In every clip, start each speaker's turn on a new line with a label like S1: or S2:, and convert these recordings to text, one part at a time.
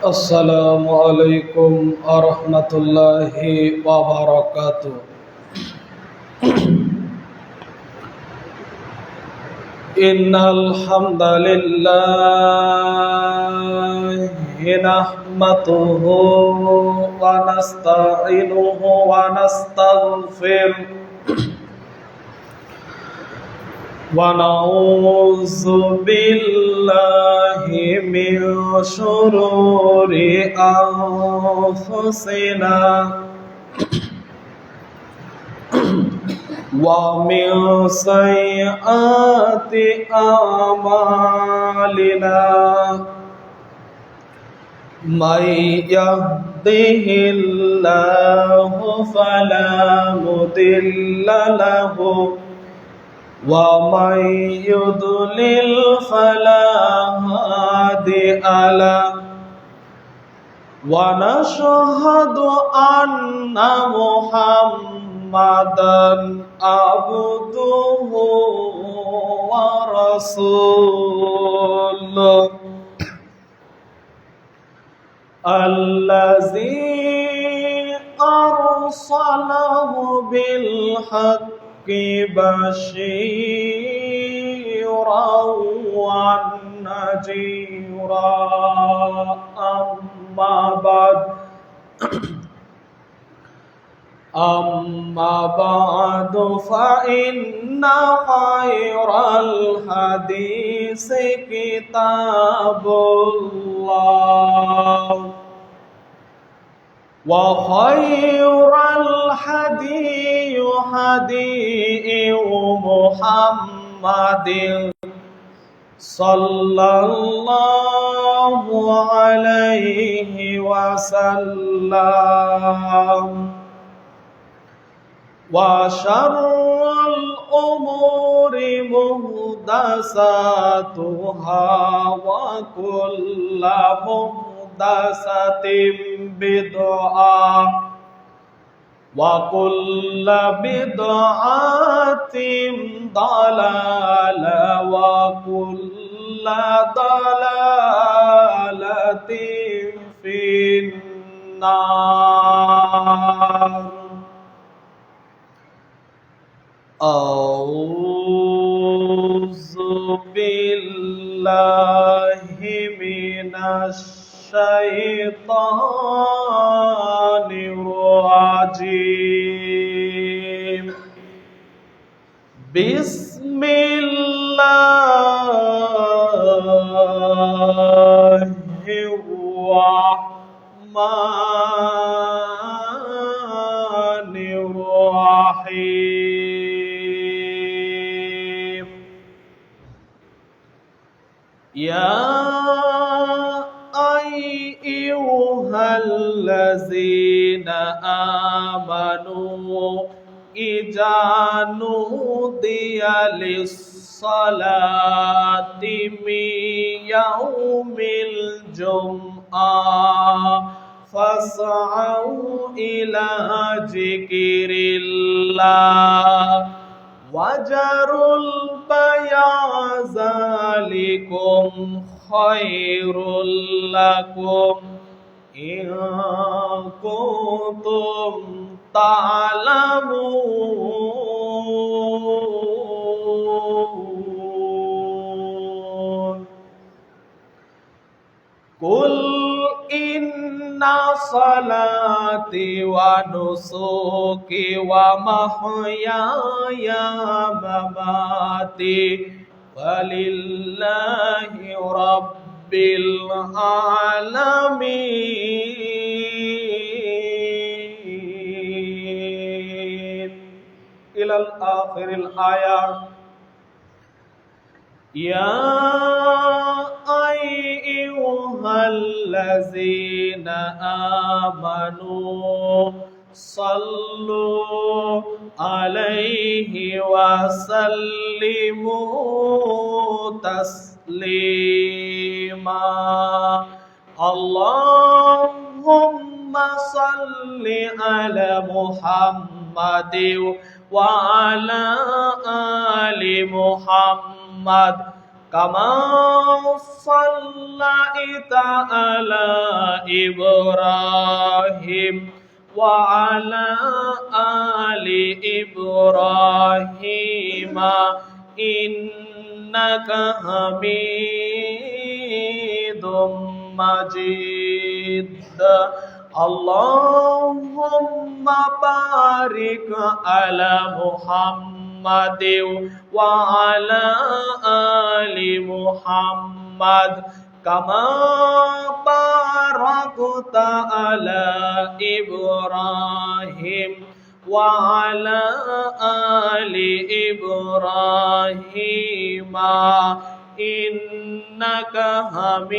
S1: السلام عليكم ورحمة الله وبركاته. إن الحمد لله نحمده ونستعينه ونستغفره ونعوذ بالله من شرور أنفسنا ومن سيئات أعمالنا من يهده الله فلا مضل له ومن يضلل فلا هادي له ونشهد أن محمدا عبده ورسوله الذي أرسله بالحق بشيرا ونذيرا أما بعد فإن خير الحديث كتاب الله وخير الهدي هدي محمد صلى الله عليه وسلم وشر الأمور محدثاتها وكل محدثة بدعة وكل بدعة ضلالة وكل ضلالة في النار. أعوذ بالله من الشيطان الرجيم. بسم الله الرحمن الرحيم. يا أيها الذين آمنوا إذا نودي للصلاة من يوم الجمعة فاسعوا إلى ذكر الله وذروا البيع ذلكم خير لكم إن كنتم تعلمون. قل إن صلاتي ونسكي ومحياي ومماتي فلله رب العالمين إلى آخر الآية. يا أيها الذين آمنوا صلوا عليه وسلموا تسليما. اللهم صل على محمد وعلى آل محمد কামা সাল্লাইতা আলা ইব্রাহিম ওয়া আলা আলি ইব্রাহিম ইন্নাকা হামিদুম মাজিদ। আল্লাহুম্মা বারিক আলা মুহাম্মাদ ওয়া আলা আলি মুহাম্মাদ কামা বারাকতা আলা ইব্রাহিম ওয়া আলা আলি ইব্রাহিম ইন্নাকা হামিদুম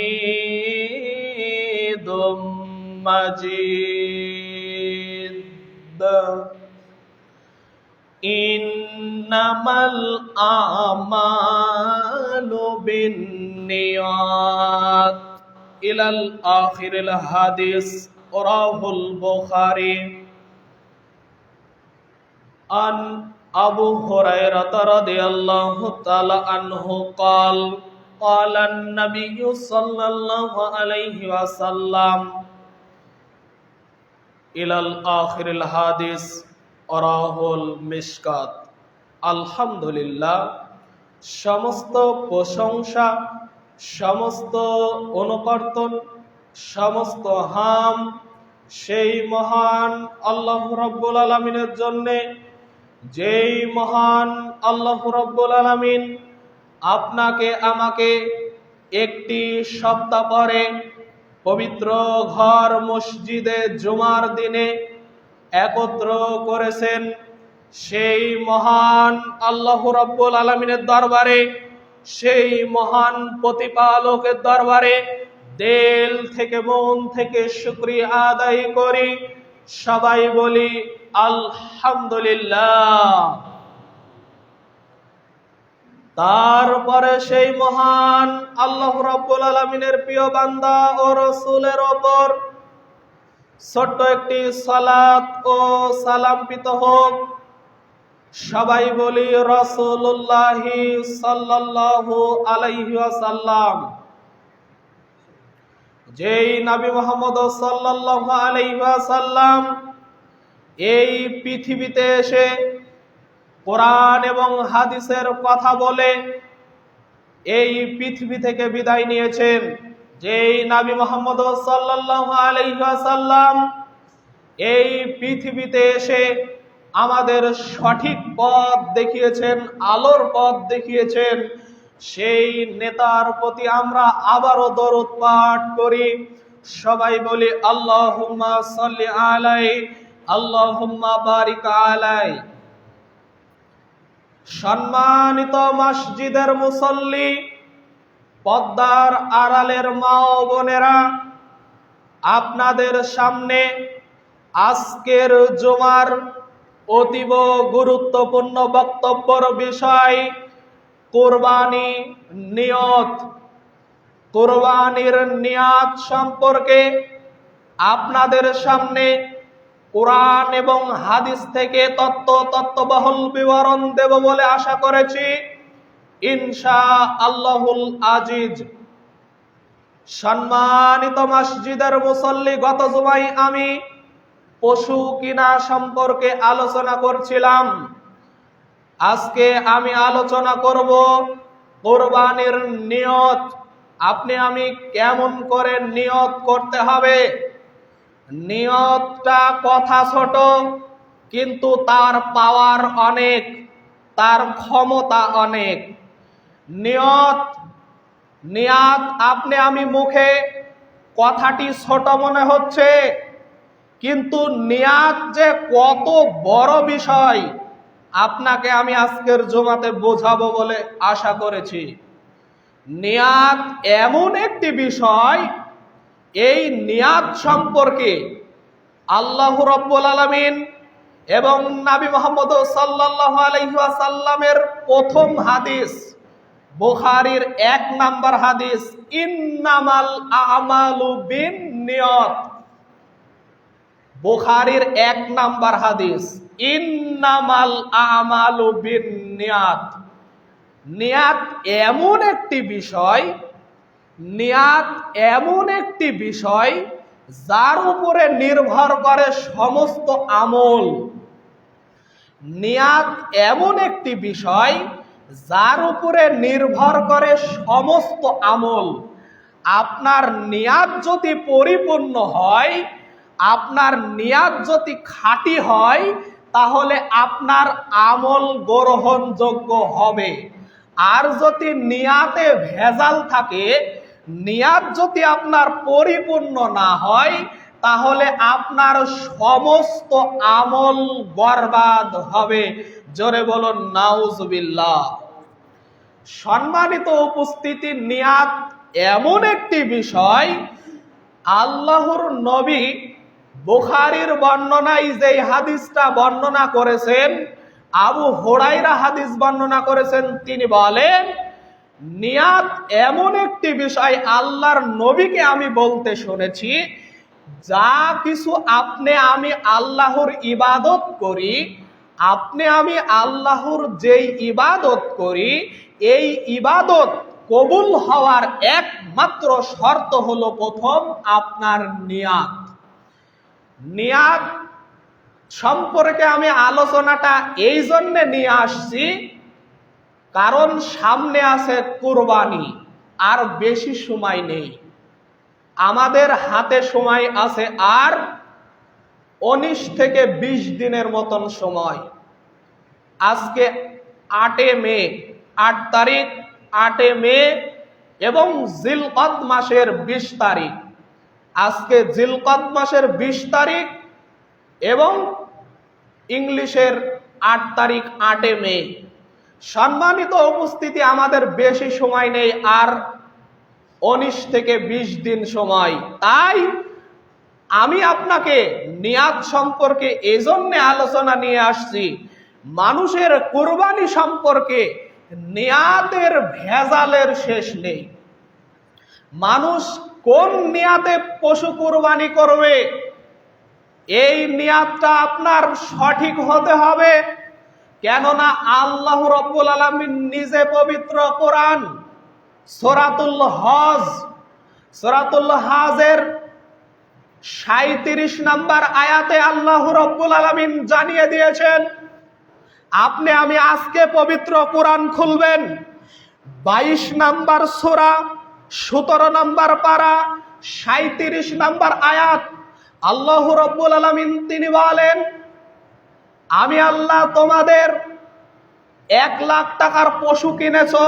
S1: মাজিদ। ইন্নামাল আমালু বিন্নিয়াত ইলাল আখিরিল হাদিস রাহুল বুখারী। আন আবু হুরায়রা রাদিয়াল্লাহু তাআলা আনহু قال قال النبي صلى الله عليه وسلم إلى الآخر الحديث রাহুল মিশকাত। আলহামদুলিল্লাহ, সমস্ত প্রশংসা, সমস্ত অনুকর্তন, সমস্ত হাম সেই মহান আল্লাহ রাব্বুল আলামিনের জন্যে, যেই মহান আল্লাহ রাব্বুল আলামিন আপনাকে আমাকে একটি সপ্তাহ পরে পবিত্র ঘর মসজিদে জুমার দিনে একত্র করেছেন। সেই মহান আল্লাহ রাব্বুল আলামিনের দরবারে, সেই মহান প্রতিপালকের দরবারে দিল থেকে মন থেকে শুকরিয়া আদায় করি। সবাই বলি আলহামদুলিল্লাহ। তারপরে সেই মহান আল্লাহ রাব্বুল আলামিনের প্রিয় বান্দা ও রাসূলের ওপর ছোট্ট একটি সালাত ও সালাম পিত হোক। সবাই বলি রাসূলুল্লাহ সাল্লাল্লাহু আলাইহি ওয়াসাল্লাম। যেই নবী মুহাম্মদ সাল্লাল্লাহু আলাইহি ওয়াসাল্লাম এই পৃথিবীতে এসে কোরআন এবং হাদিসের কথা বলে এই পৃথিবী থেকে বিদায় নিয়েছেন, যেই নবী মুহাম্মদ সাল্লাল্লাহু আলাইহি ওয়াসাল্লাম এই পৃথিবীতে এসে আমাদের সঠিক পথ দেখিয়েছেন, আলোর পথ দেখিয়েছেন, সেই নেতার প্রতি আমরা আবারও দরুদ পাঠ করি। সবাই বলি আল্লাহুম্মা সাল্লি আলাইহি আল্লাহুম্মা বারিক আলাইহি। সম্মানিত মসজিদের মুসল্লি, পর্দার আড়ালের মা ও বোনেরা, আপনাদের সামনে আজকের জুমার অতীব গুরুত্বপূর্ণ বক্তব্যের বিষয় কুরবানি নিয়ত। কুরবানির নিয়ত সম্পর্কে আপনাদের সামনে কোরআন এবং হাদিস থেকে তত্ত্ববহুল বিবরণ দেব বলে আশা করেছি ইনশাআল্লাহুল আজিজ। সম্মানিত মসজিদের মুসল্লি, গত জুমায় আমি পশু কিনা সম্পর্কে আলোচনা করছিলাম। আজকে আমি আলোচনা করব কুরবানির নিয়ত। আপনি আমি কেমন করে নিয়ত করতে হবে। নিয়তটা কথা ছোট, কিন্তু তার পাওয়ার অনেক, তার ক্ষমতা অনেক। নিয়ত আপনি আমি মুখে কথাটি ছোট মনে হচ্ছে, কিন্তু নিয়ত যে কত বড় বিষয় আপনাকে আমি আজকের জুমাতে বোঝাবো বলে আশা করেছি। নিয়ত এমন একটি বিষয়, এই নিয়ত সম্পর্কে আল্লাহ রাব্বুল আলামিন এবং নবী মুহাম্মদ সাল্লাল্লাহু আলাইহি ওয়াসাল্লামের প্রথম হাদিস, বুখারীর 1 নাম্বার হাদিস, ইন্নামাল আমালু বিন্নিয়াত। বুখারীর 1 নাম্বার হাদিস, ইন্নামাল আমালু বিন্নিয়াত। নিয়াত এমন একটি বিষয়, নিয়াত এমন একটি বিষয় যার উপরে নির্ভর করে সমস্ত আমল। নিয়াত এমন একটি বিষয় যার উপরে নির্ভর করে সমস্ত আমল। আপনার নিয়াত যদি পরিপূর্ণ হয়, আপনার নিয়াত যদি খাঁটি হয়, তাহলে আপনার আমল গ্রহণযোগ্য হবে। আর যদি নিয়াতে ভেজাল থাকে, নিয়াত যদি আপনার পরিপূর্ণ না হয়, তাহলে আপনার সমস্ত আমল বরবাদ হবে। জোরে বলুন নাউজুবিল্লাহ। সম্মানিত উপস্থিতি, নিয়াত এমন একটি বিষয়, আল্লাহর নবী বুখারীর বর্ণনায় যে হাদিসটা বর্ণনা করেছেন, আবু হুরায়রা হাদিস বর্ণনা করেছেন, তিনি বলেন নিয়াত এমন একটি বিষয়, আল্লাহর নবীকে আমি বলতে শুনেছি, যা কিছু আপনি আমি আল্লাহর ইবাদত করি, আপনি আমি আল্লাহর যেই ইবাদত করি, এই ইবাদত কবুল হওয়ার একমাত্র শর্ত হলো প্রথম আপনার নিয়াত। নিয়াত সম্পর্কে আমি আলোচনাটা এই জন্যে নিয়ে আসছি, কারণ সামনে আছে কুরবানি, আর বেশি সময় নেই। আমাদের হাতে সময় আছে আর 19 থেকে 20 দিনের মতন সময়। আজকে 8 মে, 8 তারিখ, 8 মে এবং জিলকদ মাসের 20 তারিখ। আজকে জিলকদ মাসের 20 তারিখ এবং ইংলিশের 8 তারিখ, 8 মে। সম্মানিত উপস্থিতি, আমাদের বেশি সময় নেই, আর 19 থেকে 20 দিন সময়। তাই আমি আপনাকে নিয়াত সম্পর্কে এজন্য আলোচনা নিয়ে আসছি, মানুষের কুরবানি সম্পর্কে নিয়াতের ভেজালের শেষ নেই। মানুষ কোন নিয়াতে পশু কুরবানি করবে, এই নিয়াতটা আপনার সঠিক হতে হবে। কেননা আল্লাহ রাব্বুল আলামিন নিজে পবিত্র কোরআন সূরাতুল হজের 37 নম্বর আয়াতে আল্লাহ রাব্বুল আলামিন জানিয়ে দিয়েছেন, আপনি আমি আজকে পবিত্র কোরআন খুলবেন, 22 নম্বর সূরা, 17 নম্বর পারা, 37 নম্বর আয়াত। আল্লাহ রাব্বুল আলামিন তিনি বলেন, আমি আল্লাহ তোমাদের 1 লাখ টাকার পশু কিনেছো,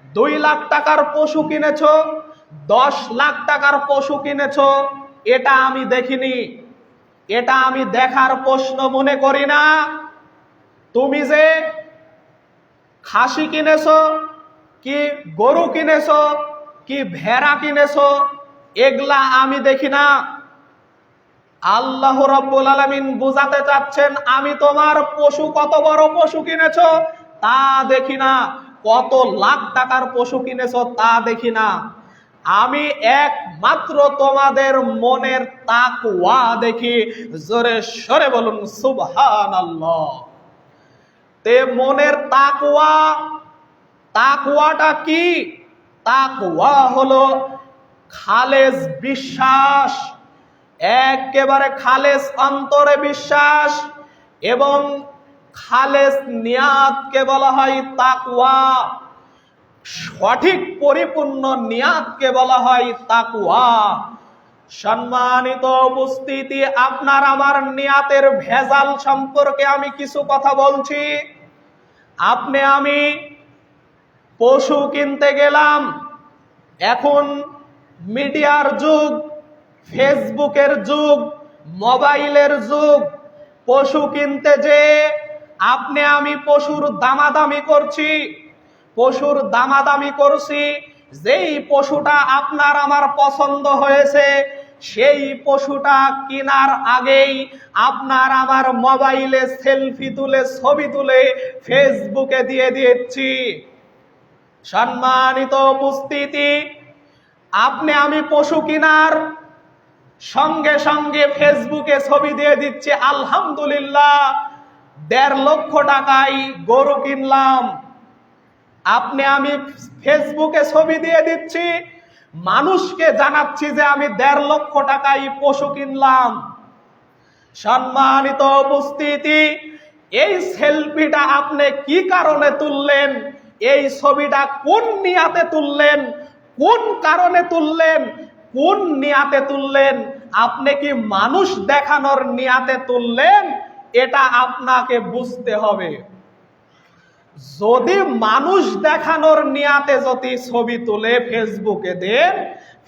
S1: 2 লাখ টাকার পশু কিনেছো, 10 লাখ টাকার পশু কিনেছো, এটা আমি দেখিনি, এটা আমি দেখার প্রশ্ন মনে করি না। তুমি যে খাসি কিনেছো, কি গরু কিনেছো, কি ভেড়া কিনেছো, এগুলা আমি দেখি না। আল্লাহ রাব্বুল আলামিন বুঝাতে চাচ্ছেন, আমি তোমার পশু, কত বড় পশু কিনেছো তা দেখি না, কত লাখ টাকার পশু কিনেছো তা দেখি না। আমি একমাত্র তোমাদের মনের তাকওয়া দেখি। জোরে সরে বলুন সুবহানাল্লাহ। তে মনের তাকওয়া, তাকওয়াটা কি? তাকওয়া হলো খালেস বিশ্বাস, একেবারে খালেস অন্তরে বিশ্বাস, এবং খালেস নিয়াতকে বলা হয় তাকওয়া। সঠিক পরিপূর্ণ নিয়াতকে বলা হয় তাকওয়া। সম্মানিত উপস্থিতি, আপনার আমার নিয়াতের ভেজাল সম্পর্কে আমি কিছু কথা বলছি। আপনি আমি পশু কিনতে গেলাম, এখন মিডিয়ার যুগ, ফেসবুকের যুগ, মোবাইলের যুগ। পশু কিনতে যে আপনি আমি পশুর দামাদামি করছি, পশুর দামাদামি করছি। যেই পশুটা আপনার আমার পছন্দ হয়েছে, সেই পশুটা কেনার আগেই আপনার আমার মোবাইলে সেলফি তুলে, ছবি তুলে ফেসবুকে দিয়ে দিচ্ছি। সম্মানিত উপস্থিতি, আপনি আমি পশু কেনার সঙ্গে সঙ্গে ফেসবুকে ছবি দিয়ে দিচ্ছে, আলহামদুলিল্লাহ 1.5 লক্ষ টাকায় গরু কিনলাম। আপনি আমি ফেসবুকে ছবি দিয়ে দিচ্ছি, মানুষকে জানাচ্ছি যে আমি 1.5 লক্ষ টাকায় পশু কিনলাম। সম্মানিত উপস্থিতি, এই সেলফিটা আপনি কি কারণে তুললেন? এই ছবিটা কোন নিয়াতে তুললেন? কোন কারণে তুললেন? কোন নিয়াতে তুললেন? আপনি কি মানুষ দেখানোর নিয়াতে তুললেন? এটা আপনাকে বুঝতে হবে। যদি মানুষ দেখানোর নিয়াতে যদি ছবি তুলে ফেসবুকে দেন,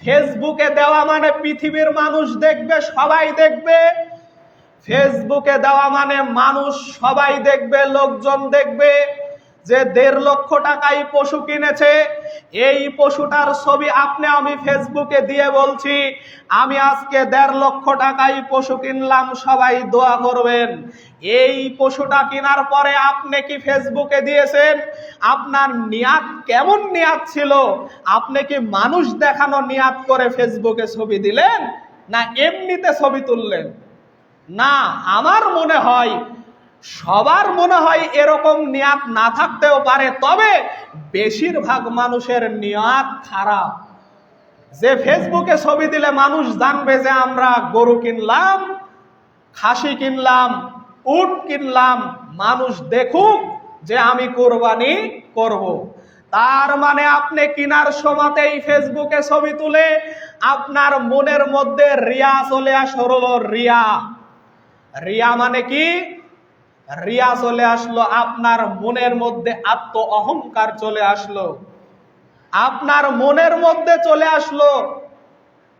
S1: ফেসবুকে দেওয়া মানে পৃথিবীর মানুষ দেখবে, সবাই দেখবে। ফেসবুকে দেওয়া মানে মানুষ সবাই দেখবে, লোকজন দেখবে যে 1.5 লক্ষ টাকায় পশু কিনেছে। এই পশুটার ছবি আপনি আমি ফেসবুকে দিয়ে বলছি আমি আজকে 1.5 লক্ষ টাকায় পশু কিনলাম, সবাই দোয়া করবেন। এই পশুটা কেনার পরে আপনি কি ফেসবুকে দিয়েছেন? আপনার নিয়াত কেমন নিয়াত ছিল? আপনি কি মানুষ দেখানো নিয়াত করে ফেসবুকে ছবি দিলেন, না এমনিতে ছবি তুললেন? না, আমার মনে হয় সবার মনে হয় এরকম নিয়াত না থাকতেও পারে, তবে বেশিরভাগ মানুষের নিয়াত খারাপ। যে ফেসবুকে ছবি দিলে মানুষ জানবে যে আমরা গরু কিনলাম, খাসি কিনলাম, উট কিনলাম, মানুষ দেখুক যে আমি কোরবানি করব। তার মানে আপনি কেনার সময়তেই ফেসবুকে ছবি তুলে আপনার মনের মধ্যে রিয়া চলে আসলো। রিয়া, রিয়া মানে কি? রিয়া চলে আসলো, আপনার মনের মধ্যে আত্ম অহংকার চলে আসলো, আপনার মনের মধ্যে চলে আসলো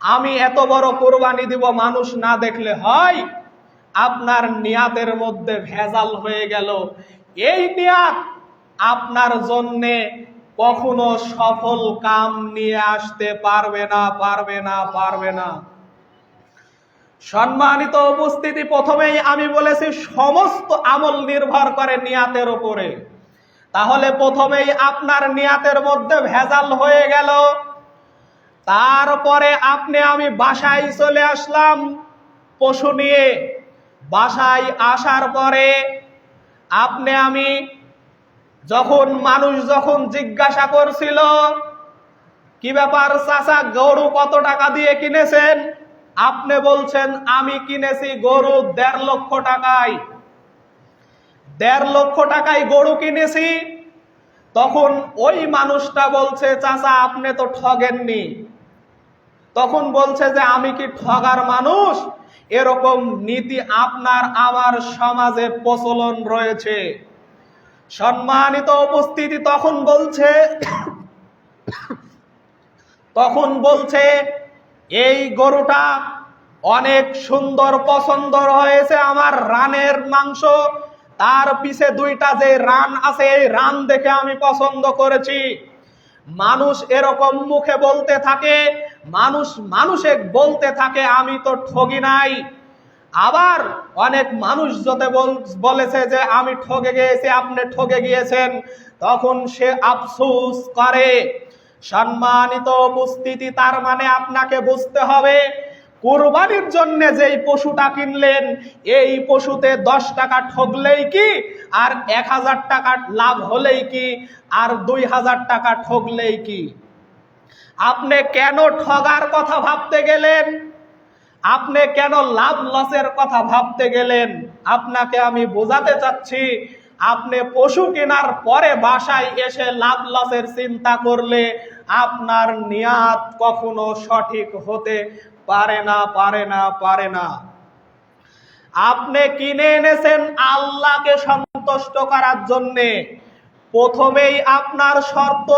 S1: আমি এত বড় কোরবানি দিব, মানুষ না দেখলে হয়। আপনার নিয়াতের মধ্যে ভেজাল হয়ে গেল। এই নিয়াত আপনার জন্যে কখনো সফল কাম নিয়ে আসতে পারবে না, পারবে না, পারবে না। সম্মানিত উপস্থিতি, প্রথমেই আমি বলেছি সমস্ত আমল নির্ভর করে নিয়াতের উপরে। তাহলে প্রথমেই আপনার নিয়াতের মধ্যে ভেজাল হয়ে গেল। তারপরে আপনি আমি বাসায় চলে আসলাম পশু নিয়ে। বাসায় আসার পরে আপনি আমি মানুষ যখন জিজ্ঞাসা করছিল কি ব্যাপার চাচা, গরু কত টাকা দিয়ে কিনেছেন? আপনি বলছেন আমি কিনেছি গরু 1.5 লক্ষ টাকায়। 1.5 লক্ষ টাকায় গরু কিনেছি। তখন ওই মানুষটা বলছে চাচা আপনি তো ঠগেননি। তখন বলছে যে আমি কি ঠগার মানুষ? এরকম নীতি আপনার আমার সমাজে প্রচলন রয়েছে। সম্মানিত উপস্থিতি, তখন বলছে এই গরুটা অনেক সুন্দর, পছন্দ হয়েছে আমার, রানের মাংস, তার পিছে 2টা যে রান আছে এই রান দেখে আমি পছন্দ করেছি। মানুষ এরকম মুখে বলতে থাকে, মানুষে বলতে থাকে আমি তো ঠগি নাই। আবার অনেক মানুষ যতে বলেছে যে আমি ঠগে গিয়েছি, আপনি ঠগে গিয়েছেন, তখন সে আফসোস করে। সম্মানিত উপস্থিতি, তার মানে আপনাকে বুঝতে হবে কুরবানির জন্য যেই পশুটা কিনলেন এই পশুতে 10 টাকা ঠগলেই কি আর 1000 টাকা লাভ হলেই কি আর 2000 টাকা ঠগলেই কি? আপনি কেন ঠগার কথা ভাবতে গেলেন? আপনি কেন লাভ লসের কথা ভাবতে গেলেন? আপনাকে আমি বোঝাতে চাচ্ছি, আপনি পশু কেনার পরে বাসায় এসে লাভ লসের চিন্তা করলে আপনার নিয়াত কখনো সঠিক হতে পারে না, পারে না, পারে না। আপনি কিনে এনেছেন আল্লাহকে সন্তুষ্ট করার জন্যে। প্রথমেই আপনার শর্ত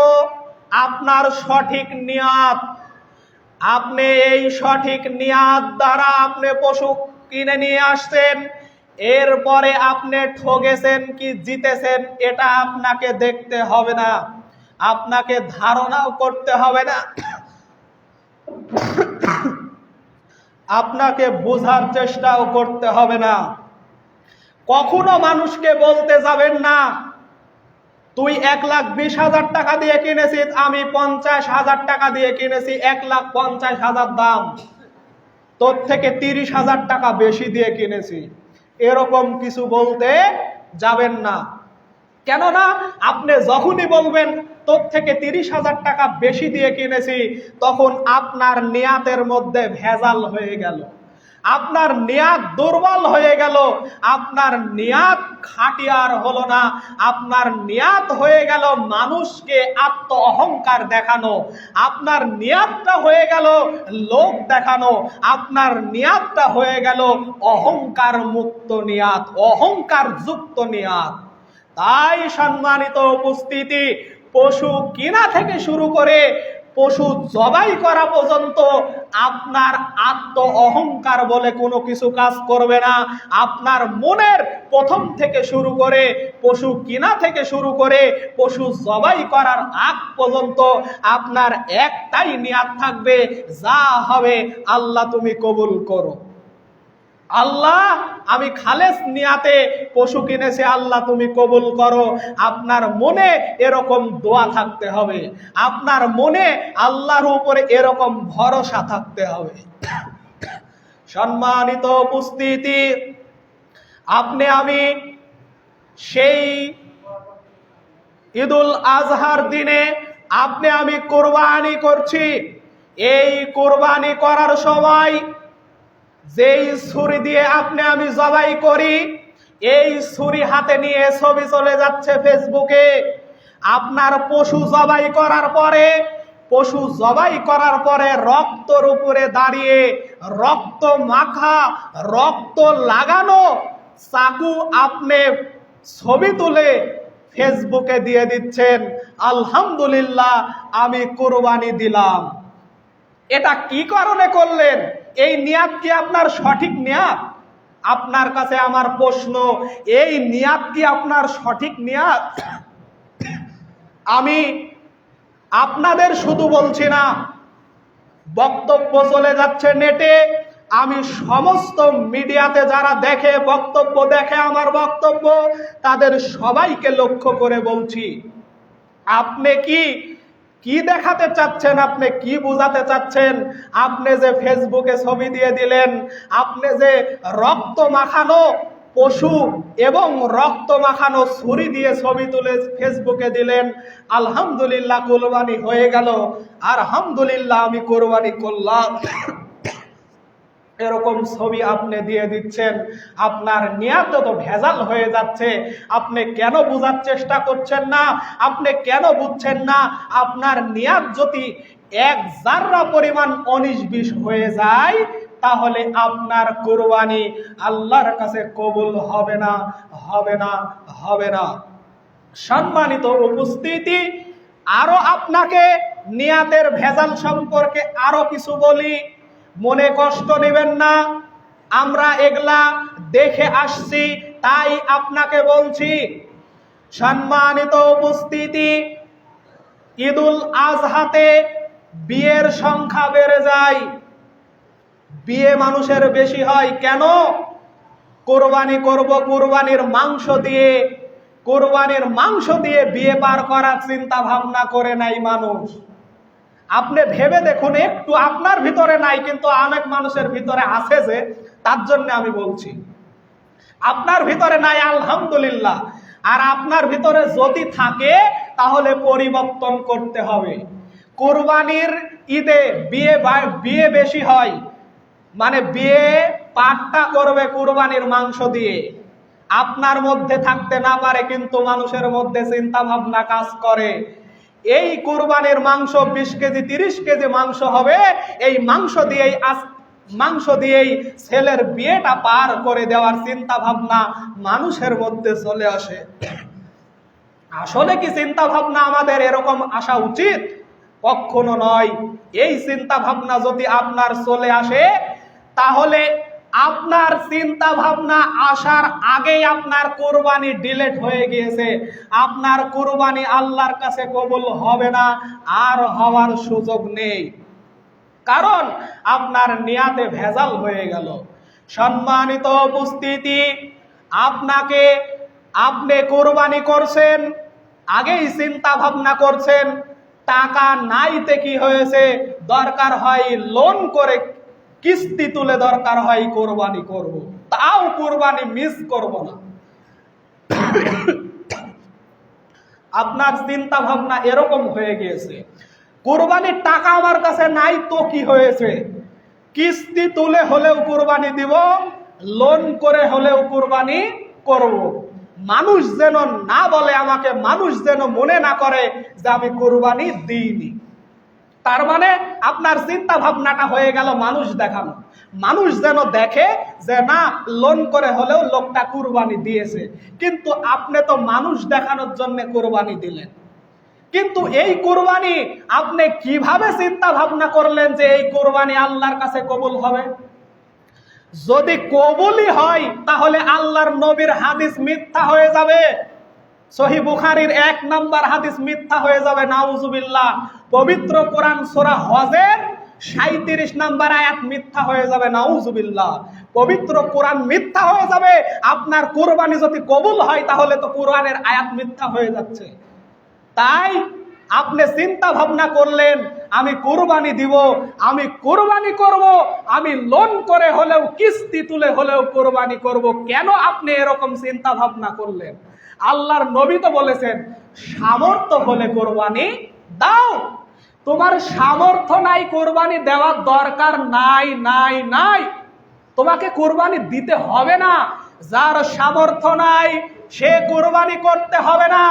S1: আপনার সঠিক নিয়াত। আপনি এই সঠিক নিয়াত দ্বারা আপনি পশু কিনে নিয়ে আসছেন, এরপরে আপনি ঠগেছেন কি জিতেছেন এটা আপনাকে দেখতে হবে না, আপনাকে ধারণাও করতে হবে না, আপনাকে বোঝার চেষ্টাও করতে হবে না। কখনো মানুষকে বলতে যাবেন না তুই 1,20,000 টাকা দিয়ে কিনেছিস, আমি 50,000 টাকা দিয়ে কিনেছি, 1,50,000 দাম, তোর থেকে 30,000 টাকা বেশি দিয়ে কিনেছি, এরকম কিছু বলতে যাবেন না। কেননা আপনি যখনই বলবেন তোর থেকে 30,000 টাকা বেশি দিয়ে কিনেছি, তখন আপনার নিয়াতের মধ্যে ভেজাল হয়ে গেল, আপনার নিয়াত দুর্বল হয়ে গেল, আপনার নিয়াত খাঁটিয়ার হলো না, আপনার নিয়াত হয়ে গেল মানুষকে আত্ম অহংকার দেখানো, আপনার নিয়াতটা হয়ে গেল লোক দেখানো, আপনার নিয়াতটা হয়ে গেল অহংকার মুক্ত নিয়াত, অহংকার যুক্ত নিয়াত। তাই সম্মানিত উপস্থিতি, পশু কিনা থেকে শুরু করে পশু জবাই করা পর্যন্ত আপনার আত্ম অহংকার বলে কোনো কিছু কাজ করবে না। আপনার মনের প্রথম থেকে শুরু করে পশু কিনা থেকে শুরু করে পশু জবাই করার আগ পর্যন্ত আপনার একটাই নিয়াত থাকবে, যা হবে আল্লাহ তুমি কবুল করো। আল্লাহ আমি খালেস নিয়াতে পশু কিনেছি, আল্লাহ তুমি কবুল করো। আপনার মনে এরকম দোয়া থাকতে হবে, আপনার মনে আল্লাহর উপরে এরকম ভরসা থাকতে হবে। সম্মানিত উপস্থিতি, আপনি আমি সেই ঈদুল আজহার দিনে আপনি আমি কোরবানি করছি। এই কোরবানি করার সময় যেই ছুরি দিয়ে আপনি আমি জবাই করি, এই ছুরি হাতে নিয়ে ছবি চলে যাচ্ছে ফেসবুকে। আপনার পশু জবাই করার পরে রক্তর উপরে দাঁড়িয়ে রক্ত মাখা, রক্ত লাগানো চাকু আপনি ছবি তুলে ফেসবুকে দিয়ে দিচ্ছেন, আলহামদুলিল্লাহ আমি কোরবানি দিলাম। এটা কি কারণে করলেন? এই নিয়াত কি আপনার সঠিক নিয়াত? আপনার কাছে আমার প্রশ্ন, এই নিয়াত কি আপনার সঠিক নিয়াত? আমি আপনাদের শুধু বলছি না, বক্তব্য চলে যাচ্ছে নেটে, আমি সমস্ত মিডিয়াতে যারা দেখে বক্তব্য দেখে আমার বক্তব্য, তাদের সবাইকে লক্ষ্য করে বলছি, আপনি কি দেখাতে চাচ্ছেন, আপনি কি বোঝাতে চাচ্ছেন? আপনি যে ফেসবুকে ছবি দিয়ে দিলেন, আপনি যে রক্ত মাখানো পশু এবং রক্ত মাখানো ছুরি দিয়ে ছবি তুলে ফেসবুকে দিলেন, আলহামদুলিল্লাহ কোরবানি হয়ে গেল, আলহামদুলিল্লাহ আমি কোরবানি করলাম, এরকম ছবি আপনি দিয়ে দিচ্ছেন, আপনার নিয়াত তো ভেজাল হয়ে যাচ্ছে। আপনি কেন বোঝার চেষ্টা করছেন না? আপনি কেন বুঝছেন না? আপনার নিয়াত যদি এক জাররা পরিমাণ 19-20 হয়ে যায়, তাহলে আপনার কোরবানি আল্লাহর কাছে কবুল হবে না, হবে না, হবে না। সম্মানিত উপস্থিতি, আরো আপনাকে নিয়াতের ভেজাল সম্পর্কে আরো কিছু বলি, মনে কষ্ট নেবেন না, আমরা এগুলা দেখে আসছি তাই আপনাকে বলছি। সম্মানিত উপস্থিতি, ঈদুল আজহাতে বিয়ের সংখ্যা বেড়ে যায়, বিয়ে মানুষের বেশি হয়। কেন? কোরবানি করব, কোরবানির মাংস দিয়ে বিয়ে পার করার চিন্তা ভাবনা করে নাই মানুষ। আপনি ভেবে দেখুন একটু, আপনার ভিতরে নাই কিন্তু অনেক মানুষের ভিতরে আছে, যে তার জন্য আমি বলছি। আপনার ভিতরে নাই আলহামদুলিল্লাহ, আর আপনার ভিতরে যদি থাকে তাহলে পরিবর্তন করতে হবে। কোরবানির ঈদে বিয়ে বেশি হয়, মানে বিয়ে পাটটা করবে কোরবানির মাংস দিয়ে। আপনার মধ্যে থাকতে না পারে, কিন্তু মানুষের মধ্যে চিন্তা ভাবনা কাজ করে, এই কুরবানির মাংস 20 কেজি 30 কেজি মাংস হবে, এই মাংস দিয়েই ছেলের বিয়েটা পার করে দেওয়ার চিন্তা ভাবনা মানুষের মধ্যে চলে আসে। আসলে কি চিন্তা ভাবনা আমাদের এরকম আসা উচিত? কখনো নয়। এই চিন্তা ভাবনা যদি আপনার চলে আসে, তাহলে আপনার চিন্তা ভাবনা আসার আগেই আপনার কোরবানি ডিলেট হয়ে গিয়েছে, আপনার কোরবানি আল্লাহর কাছে কবুল হবে না, আর হওয়ার সুযোগ নেই, কারণ আপনার নিয়াতে ভেজাল হয়ে গেল। সম্মানিত উপস্থিতি, আপনি কোরবানি করছেন, আগেই চিন্তা ভাবনা করছেন, টাকা নাইতে কি হয়েছে, দরকার হয় লোন করে কিস্তি তুলে দরকার হয় কোরবানি করব, তাও কোরবানি মিস করব না। আপনার চিন্তা ভাবনা এরকম হয়ে গিয়েছে, কোরবানির টাকা আমার কাছে নাই তো কি হয়েছে, কিস্তি তুলে হলেও কোরবানি দিব, লোন করে হলেও কোরবানি করব। মানুষ যেন না বলে আমাকে, মানুষ যেন মনে না করে যে আমি কোরবানি দিইনি। তার মানে আপনার চিন্তা ভাবনাটা হয়ে গেল মানুষ দেখানো। মানুষ যেন দেখে যে না, লোন করে হলেও লোকটা কুরবানি দিয়েছে, কিন্তু আপনি তো মানুষ দেখানোর জন্য কোরবানি দিলেন। কিন্তু এই কোরবানি আপনি কিভাবে চিন্তা ভাবনা করলেন যে এই কোরবানি আল্লাহর কাছে কবুল হবে? যদি কবুলই হয় তাহলে আল্লাহর নবীর হাদিস মিথ্যা হয়ে যাবে, সহিহ বুখারীর 1 নম্বর হাদিস মিথ্যা হয়ে যাবে, নাউজুবিল্লাহ। পবিত্র কোরআন সূরা হজের 37 নম্বর আয়াত মিথ্যা হয়ে যাবে, নাউজুবিল্লাহ। পবিত্র কোরআন মিথ্যা হয়ে যাবে। আপনার কোরবানি যদি কবুল হয় তাহলে তো কোরআনের আয়াত মিথ্যা হয়ে যাচ্ছে। তাই আপনি চিন্তা ভাবনা করলেন আমি কোরবানি দিব, আমি কোরবানি করব, আমি লোন করে হলেও কিস্তি তুলে হলেও কোরবানি করব। কেন আপনি এরকম চিন্তা ভাবনা করলেন? আল্লাহর নবী তো বলেছেন সামর্থ্য হলে কোরবানি দাও। তোমার সামর্থ্য নাই, কোরবানি দেওয়ার দরকার নাই নাই নাই, তোমাকে কোরবানি দিতে হবে না। যার সামর্থ্য নাই সে কোরবানি করতে হবে না,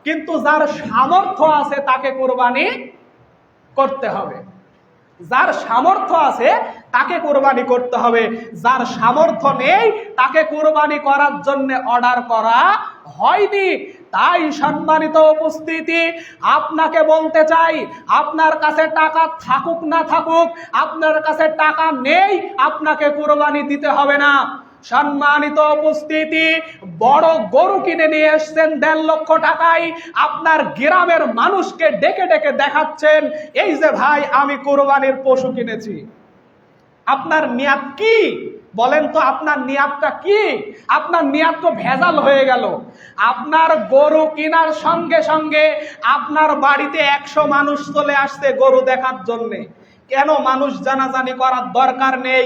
S1: কিন্তু যার সামর্থ্য আছে তাকে কোরবানি করতে হবে। যার সামর্থ্য আছে তাকে কোরবানি করতে হবে, যার সামর্থ্য নেই তাকে কোরবানি করার জন্য অর্ডার করা হয়নি। তাই সম্মানিত উপস্থিতি, আপনাকে বলতে চাই, আপনার কাছে টাকা থাকুক না থাকুক, আপনার কাছে টাকা নেই, আপনাকে কোরবানি দিতে হবে না। সম্মানিত উপস্থিতি, বড় গরু কিনে নিয়ে এসছেন 1.5 লক্ষ টাকায়, আপনার গ্রামের মানুষকে ডেকে ডেকে দেখাচ্ছেন এই যে ভাই আমি কোরবানির পশু কিনেছি। আপনার নিয়াত কি বলেন তো? আপনার নিয়াতটা কি? আপনার নিয়াত তো ভেজাল হয়ে গেল। আপনার গরু কেনার সঙ্গে সঙ্গে আপনার বাড়িতে 100 মানুষ চলে আসছে গরু দেখার জন্যে। কেন? মানুষ জানাজানি করার দরকার নেই,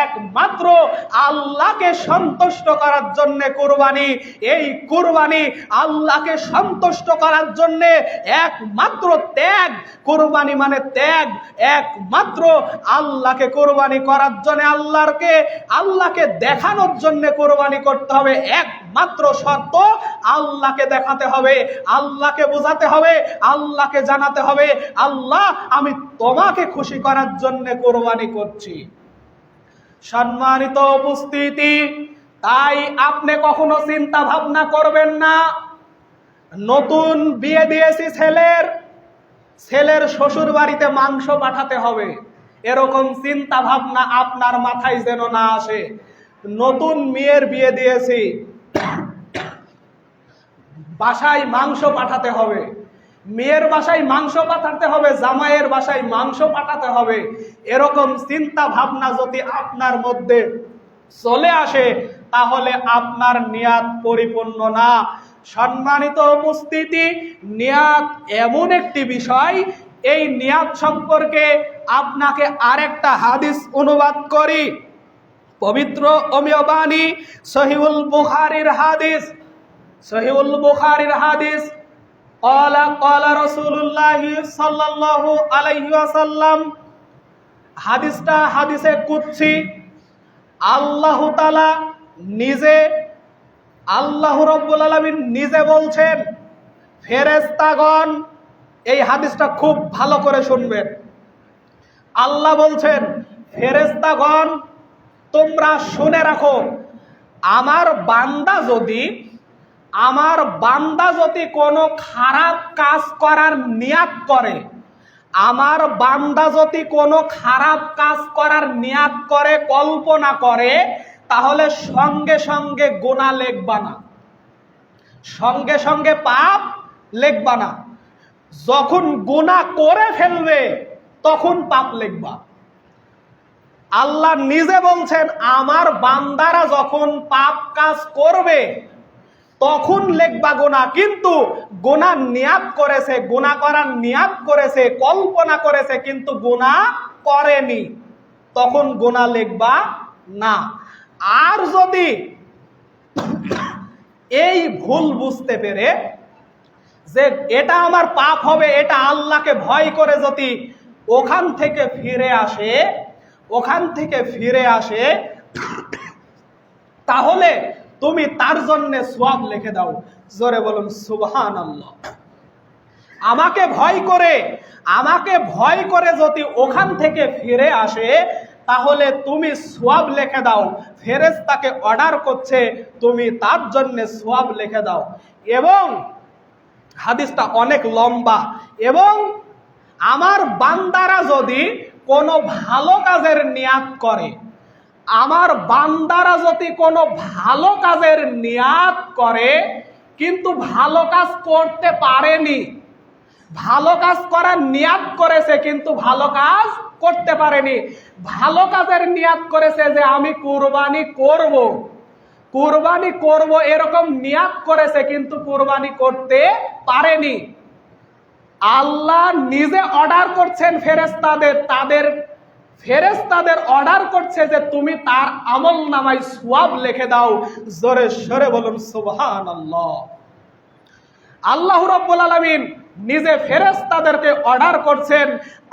S1: একমাত্র আল্লাহকে সন্তুষ্ট করার জন্য কোরবানি। এই কোরবানি আল্লাহকে সন্তুষ্ট করার জন্য একমাত্র ত্যাগ। কোরবানি মানে ত্যাগ, একমাত্র আল্লাহকে কোরবানি করার জন্য, আল্লাহকে দেখানোর জন্য কোরবানি করতে হবে। একমাত্র শর্ত আল্লাহকে দেখাতে হবে, আল্লাহকে বোঝাতে হবে, আল্লাহকে জানাতে হবে আল্লাহ আমি তোমাকে খুশি করার জন্য কোরবানি করছি। সম্মানিত উপস্থিতি, তাই আপনি কখনো চিন্তা ভাবনা করবেন না নতুন বিয়ে দিয়েছি ছেলের শ্বশুর বাড়িতে মাংস পাঠাতে হবে, এরকম চিন্তা ভাবনা আপনার মাথায় যেন না আসে। নতুন মেয়ের বিয়ে দিয়েছি, বাসায় মাংস পাঠাতে হবে, মেয়ের বাসায় মাংস পাঠাতে হবে, জামাইয়ের বাসায় মাংস পাঠাতে হবে, এরকম চিন্তা ভাবনা যদি আপনার মধ্যে চলে আসে তাহলে আপনার নিয়াত পরিপূর্ণ না। সম্মানিত উপস্থিতি, নিয়াত এমন একটি বিষয়, এই নিয়াত সম্পর্কে আপনাকে আরেকটা হাদিস অনুবাদ করি। পবিত্র অমীয় বাণী সহিহুল বুখারীর হাদিস ক্বালা রাসূলুল্লাহি সাল্লাল্লাহু আলাইহি ওয়াসাল্লাম। হাদিসটা হাদিসে কুদসি। আল্লাহ তাআলা নিজে, আল্লাহ রাব্বুল আলামিন নিজে বলছেন, ফেরেশতাগণ, এই হাদিসটা খুব ভালো করে শুনবেন। আল্লাহ বলছেন, ফেরেশতাগণ তোমরা শুনে রাখো, আমার বান্দা যদি কোনো খারাপ কাজ করার নিয়াত করে, আমার বান্দা যদি কোনো খারাপ কাজ করার নিয়াত করে, কল্পনা করে, তাহলে সঙ্গে সঙ্গে গুনাহ লিখবা না, সঙ্গে সঙ্গে পাপ লিখবা না। যখন গুনাহ করে ফেলবে তখন পাপ লিখবা। আল্লাহ নিজে বলছেন আমার বান্দারা যখন পাপ কাজ করবে তখন লিখবা গুনাহ, কিন্তু গুনাহ নিয়াত করেছে, গুনাহ করার নিয়াত করেছে, কল্পনা করেছে, কিন্তু গুনাহ করেনি, তখন গুনাহ লিখবা না। আর যদি এই ভুল বুঝতে পেরে যে এটা আমার পাপ হবে, এটা আল্লাহকে ভয় করে যদি ওখান থেকে ফিরে আসে তাহলে তুমি তার জন্য সওয়াব লিখে দাও। জোরে বলুন সুবহানাল্লাহ। আমাকে ভয় করে যদি ওখান থেকে ফিরে আসে তাহলে তুমি সওয়াব লিখে দাও। ফেরেশতাকে অর্ডার করছে তুমি তার জন্য সওয়াব লিখে দাও। এবং হাদিসটা অনেক লম্বা। এবং আমার বান্দারা যদি কোনো ভালো কাজের নিয়াত করে, কিন্তু ভালো কাজ করতে পারেনি, ভালো কাজ করার নিয়াত করেছে কিন্তু ভালো কাজ করতে পারেনি, ভালো কাজের নিয়াত করেছে যে আমি কুরবানি করব এরকম নিয়াত করেছে কিন্তু কুরবানি করতে পারেনি, আল্লাহ নিজে অর্ডার করছেন ফেরেশতাদের অর্ডার করছে যে তুমি তার আমলনামায় সওয়াব লিখে দাও। জোরে সোরে বলুন সুবহানাল্লাহ। আল্লাহ রাব্বুল আলামিন নিজে ফেরেশতাদেরকে অর্ডার করছেন,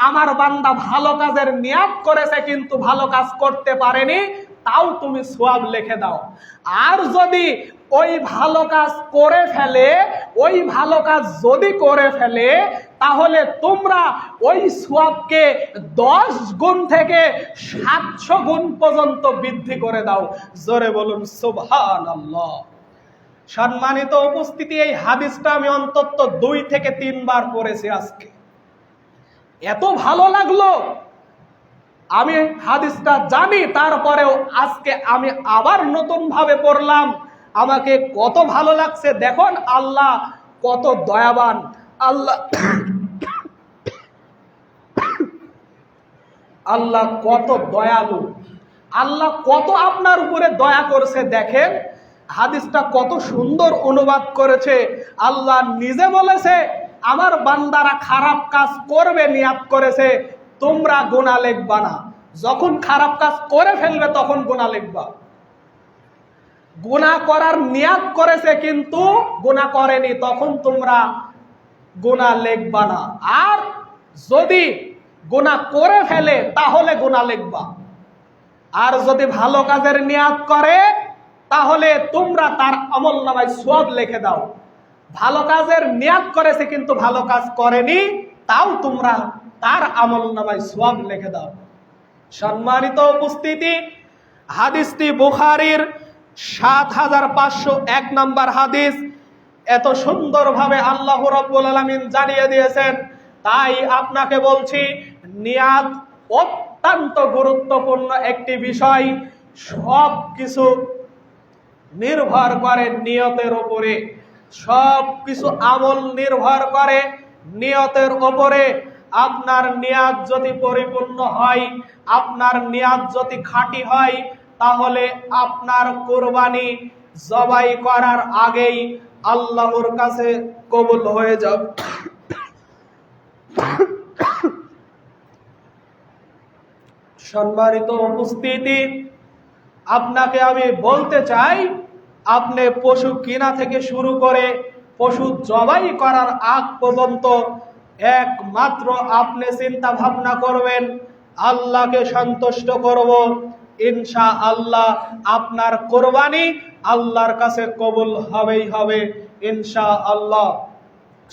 S1: আমার বান্দা ভালো কাজের নিয়াত করেছে কিন্তু ভালো কাজ করতে পারেনি, তাও তুমি সওয়াব লিখে দাও। আর যদি ওই ভালো কাজ করে ফেলে তাহলে তোমরা ওই সওয়াবকে 10 গুণ থেকে 700 গুণ পর্যন্ত বৃদ্ধি করে দাও। জোরে বলুন সুবহানাল্লাহ। সম্মানিত উপস্থিতি, এই হাদিসটা আমি অন্তত 2 থেকে 3 বার পড়েছি আজকে। এত ভালো লাগলো, আমি হাদিসটা জানি, তারপরেও আজকে আমি আবার নতুন ভাবে পড়লাম, আমাকে কত ভালো লাগছে। দেখুন আল্লাহ কত দয়াবান, আল্লাহ কত দয়ালু, আল্লাহ কত আপনার উপরে দয়া করেছে। দেখেন হাদিসটা কত সুন্দর অনুবাদ করেছে। আল্লাহ নিজে বলেছে আমার বান্দারা খারাপ কাজ করবে নিয়াত করেছে, তোমরা গুনাহ লিখবা না। যখন খারাপ কাজ করে ফেলবে তখন গুনাহ লিখবা। গুনাহ করার নিয়াত করেছে কিন্তু গুনাহ করেনি, তখন তোমরা গুনাহ লিখবা না। আর যদি গুনাহ করে ফেলে তাহলে গুনাহ লিখবা। আর যদি ভালো কাজের নিয়াত করে তাহলে তোমরা তার আমলনামায় সওয়াব লিখে দাও। ভালো কাজের নিয়াত করেছে কিন্তু ভালো কাজ করেনি, তাও তোমরা তার আমলনামায় সওয়াব লিখে দাও। সম্মানিত উপস্থিতি, হাদিসটি বুখারীর 7501 নম্বর হাদিস। এত সুন্দরভাবে আল্লাহ রাব্বুল আলামিন জানিয়ে দিয়েছেন, তাই আপনাকে বলছি নিয়াত অত্যন্ত গুরুত্বপূর্ণ একটি বিষয়। সব কিছু নির্ভর করে নিয়তের উপরে, সব কিছু আমল নির্ভর করে নিয়তের উপরে। আপনার নিয়াত যদি পরিপূর্ণ হয়, আপনার নিয়াত যদি খাঁটি হয়, তাহলে আপনার কুরবানি জবাই করার আগেই আল্লাহর কাছে কবুল হয়ে যাবে। সম্মানিত উপস্থিতি, আপনাকে আমি বলতে চাই, আপনি পশু কিনা থেকে শুরু করে পশু জবাই করার আগ পর্যন্ত একমাত্র আপনি চিন্তা ভাবনা করবেন আল্লাহকে সন্তুষ্ট করব, ইনশাআল্লাহ আপনার কুরবানি আল্লাহর কাছে কবুল হবেই হবে ইনশাআল্লাহ।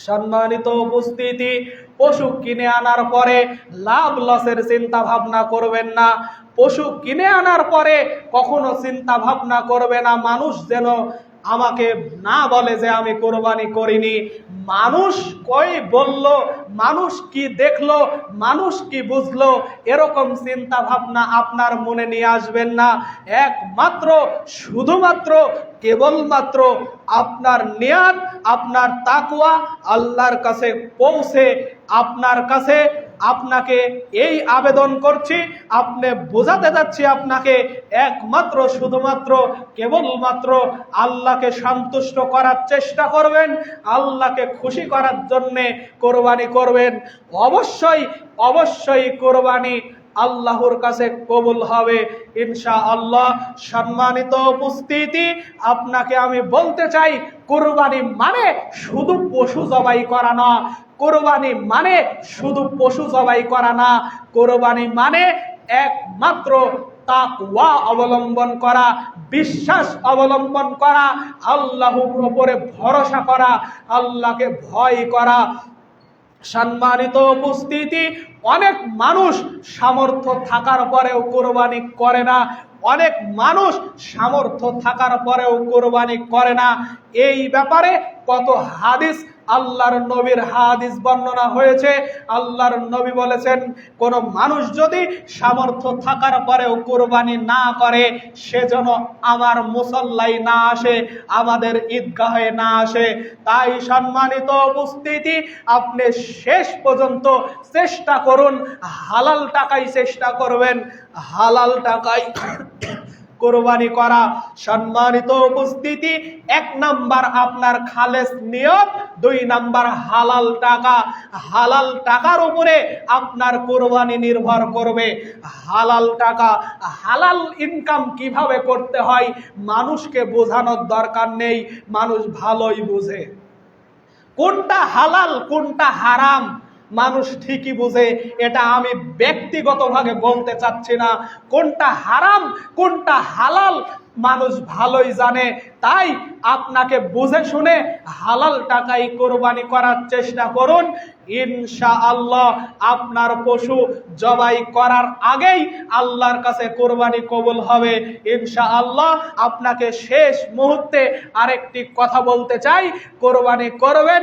S1: সম্মানিত উপস্থিতি, পশু কিনে আনার পরে লাভ লসের চিন্তা ভাবনা করবেন না। পশু কিনে আনার পরে কখনো চিন্তা ভাবনা করবে না মানুষ যেন আমাকে না বলে যে আমি কোরবানি করিনি, মানুষ কই বলল, মানুষ কি দেখলো, মানুষ কি বুঝলো, এরকম চিন্তা ভাবনা আপনার মনে নিয়ে আসবেন না। একমাত্র শুধুমাত্র কেবলমাত্র আপনার নিয়াত, আপনার তাকওয়া আল্লাহর কাছে পৌঁছে আপনার কাছে আপনাকে এই আবেদন করছি, আপনি বোঝাতে যাচ্ছি আপনাকে, একমাত্র শুধুমাত্র কেবলমাত্র আল্লাহকে সন্তুষ্ট করার চেষ্টা করবেন, আল্লাহকে খুশি করার জন্যে কোরবানি করবেন। অবশ্যই অবশ্যই কোরবানি আল্লাহর কাছে কবুল হবে ইনশাআল্লাহ। সম্মানিত উপস্থিতি, আপনাকে আমি বলতে চাই, কুরবানি মানে শুধু পশু জবাই করা না। কুরবানি মানে শুধু পশু জবাই করা না। কুরবানি মানে একমাত্র তাকওয়া অবলম্বন করা, বিশ্বাস অবলম্বন করা, আল্লাহর উপরে ভরসা করা, আল্লাহকে ভয় করা। সম্মানিত উপস্থিতি, অনেক মানুষ সামর্থ্য থাকার পরেও কোরবানি করে না। অনেক মানুষ সামর্থ্য থাকার পরেও কোরবানি করে না। এই ব্যাপারে কত হাদিস, আল্লাহর নবীর হাদিস বর্ণনা হয়েছে। আল্লাহর নবী বলেছেন, কোন মানুষ যদি সামর্থ্য থাকার পরেও কোরবানি না করে, সে যেন আমার মুসল্লায় না আসে, আমাদের ঈদগাহে না আসে। তাই সম্মানিত উপস্থিতি, আপনি শেষ পর্যন্ত চেষ্টা করুন, হালাল টাকায় চেষ্টা করবেন, হালাল টাকায় কোরবানি করা। সম্মানিত উপস্থিতি, 1 নাম্বার আপনার খালেস নিয়ত, 2 নাম্বার হালাল টাকা। হালাল টাকার উপরে আপনার কোরবানি নির্ভর করবে। হালাল টাকা, হালাল ইনকাম কিভাবে করতে হয় মানুষকে বোঝানোর দরকার নেই, মানুষ ভালোই বুঝে। কোনটা হালাল কোনটা হারাম মানুষ ঠিকই বুঝে, এটা আমি ব্যক্তিগতভাবে বলতে চাচ্ছি না। কোনটা হারাম কোনটা হালাল মানুষ ভালোই জানে। তাই আপনাকে বুঝে শুনে হালাল টাকায় কোরবানি করার চেষ্টা করুন। ইনশাআল্লাহ আপনার পশু জবাই করার আগেই আল্লাহর কাছে কোরবানি কবুল হবে ইনশাআল্লাহ। আপনাকে শেষ মুহূর্তে আরেকটি কথা বলতে চাই, কোরবানি করবেন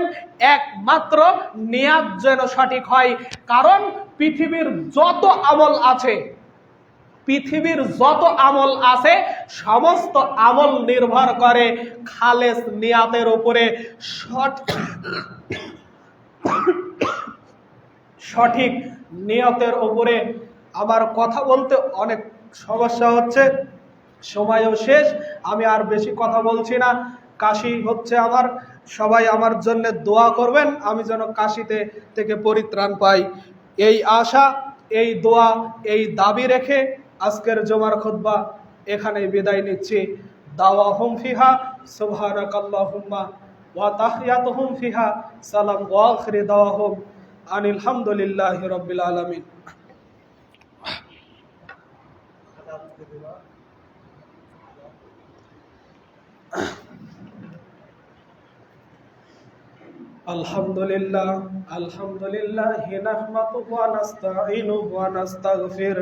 S1: একমাত্র নিয়াত যেন সঠিক হয়। কারণ পৃথিবীর যত আমল আছে, পৃথিবীর যত আমল আছে, সমস্ত আমল নির্ভর করে খালেস নিয়াতের উপরে, সঠিক নিয়তের উপরে। আমার কথা বলতে অনেক সমস্যা হচ্ছে, সময়ও শেষ, আমি আর বেশি কথা বলছি না। কাশি হচ্ছে আমার, সবাই আমার জন্য দোয়া করবেন, আমি যেন কাশিতে থেকে পরিত্রাণ পাই। এই আশা, এই দোয়া, এই দাবি রেখে আজকের জুমার খুতবা এখানেই বিদায় নিচ্ছি। দাওয়াহুম ফিহা সুবহানাকাল্লাহুম্মা ওয়া তাহিয়াতুহুম ফিহা সালাম ওয়া আখিরি দাওয়াহুম আনিল হামদুলিল্লাহি রাব্বিল আলামিন। আলহামদুলিল্লাহ আলহামদুলিল্লাহি নাহমাদুহু ওয়া নাস্তাঈনুহু ওয়া নাস্তাগফির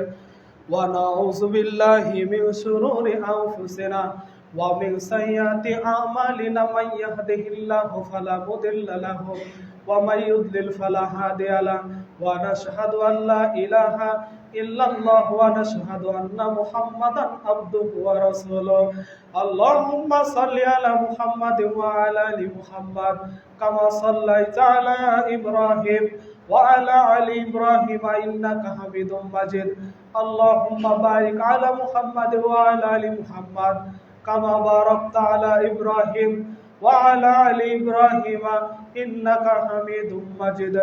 S1: ওয়া নাউযু বিল্লাহি মিন শুরুরি আনফুসিনা ওয়া মিন সাইয়্যাতি আমালিনা মান ইয়াহদিহিল্লাহু ফালা মুদিল্লা লাহু ওয়া মান ইউদ্লিল ফালা হাদিয়া লাহু ওয়া নাশহাদু আন লা ইলাহা ইল্লাল্লাহু ওয়া নাশহাদু আন্না মুহাম্মাদান আবদুহু ওয়া রাসূলুহু। আল্লাহুম্মা সাল্লি আলা মুহাম্মাদ ওয়া আলা আলি মুহাম্মাদ কামা সাল্লাইতা আলা ইব্রাহিম ওয়া আলা আলি ইব্রাহিম ইন্নাকা হামিদুম মাজিদ। আল্লাহুম্মা বারিক আলা মুহাম্মাদ ওয়া আলা আলি মুহাম্মাদ কামা বারাকতা আলা ইব্রাহিম ওয়া আলা আলি ইব্রাহিম ইন্নাকা হামিদুম মাজিদ।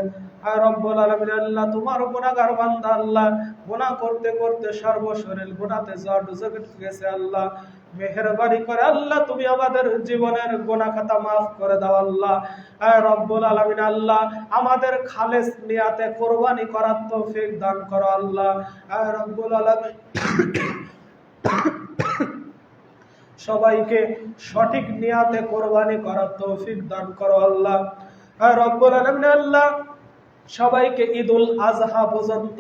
S1: আর রব্বুল আলামিন, আল্লাহ তোমার গুনাহগার বান্দা, আল্লাহ গুনাহ করতে করতে সর্বশরীর গুনাহতে জড় গেছে। আল্লাহ মেহেরবানি করে আল্লাহ তুমি আমাদের জীবনের গুনাহ খাতা মাফ করে দাও আল্লাহ। আর রব্বুল আলামিন, আল্লাহ আমাদের খালেস নিয়াতে কুরবানি করার তৌফিক দান করো আল্লাহ। আর রব্বুল আলামিন সবাইকে সঠিক নিয়াতে কুরবানি করার তৌফিক দান করো আল্লাহ। আর রব্বুল আলামিন, আল্লাহ সবাইকে ঈদুল আজহা পর্যন্ত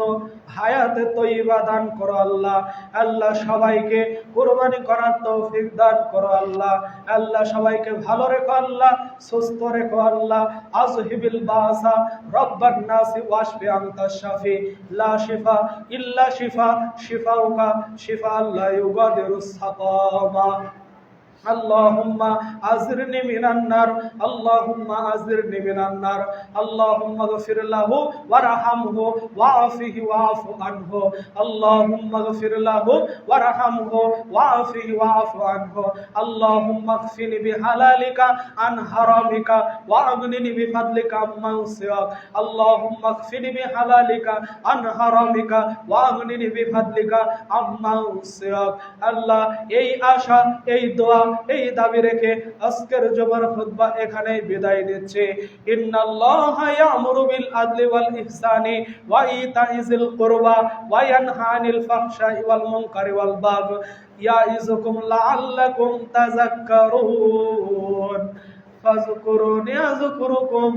S1: হায়াতে তৈয়বা দান করো আল্লাহ। আল্লাহ সবাইকে কুরবানি করার তৌফিক দান করো আল্লাহ। আল্লাহ সবাইকে ভালো রেখো আল্লাহ, সুস্থ রেখো আল্লাহ। আযহিবিল বাসা রব্বান নাসি ওয়াশফি আনতা শাফি লা শিফা ইল্লা শিফা শিফাউকা শিফা লা ইউগাদিরুস সাকামা। اللهم أجرني من النار اللهم أجرني من النار اللهم اغفر له وارحمه وعافه واعف عنه اللهم اغفر له وارحمه وعافه واعف عنه اللهم اكفني بحلالك عن حرامك واغنني بفضلك عمن سواك اللهم اكفني بحلالك عن حرامك واغنني بفضلك عمن سواك আল্লাহ এই আশা এই দোয়া এই দাবি রেখে আজকের জুমার খুতবা এখানেই বিদায় নিচ্ছে ইন্নাল্লাহা ইয়ামুরু বিল আদলি ওয়াল ইহসানি ওয়া ইতাইজিল কুরবা ওয়া ইয়ানহা আনিল ফাহশাই ওয়াল মুনকারি ওয়াল বাগই ইয়াইযুকুম লাআল্লাকুম তাযাক্কারুন ফাযকুরুনি আযকুরুকুম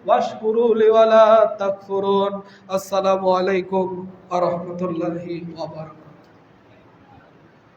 S1: ওয়াশকুরু লি ওয়া লা তাকফুরুন আসসালামু আলাইকুম ওয়া রাহমাতুল্লাহি ওয়া বারাকাতুহু।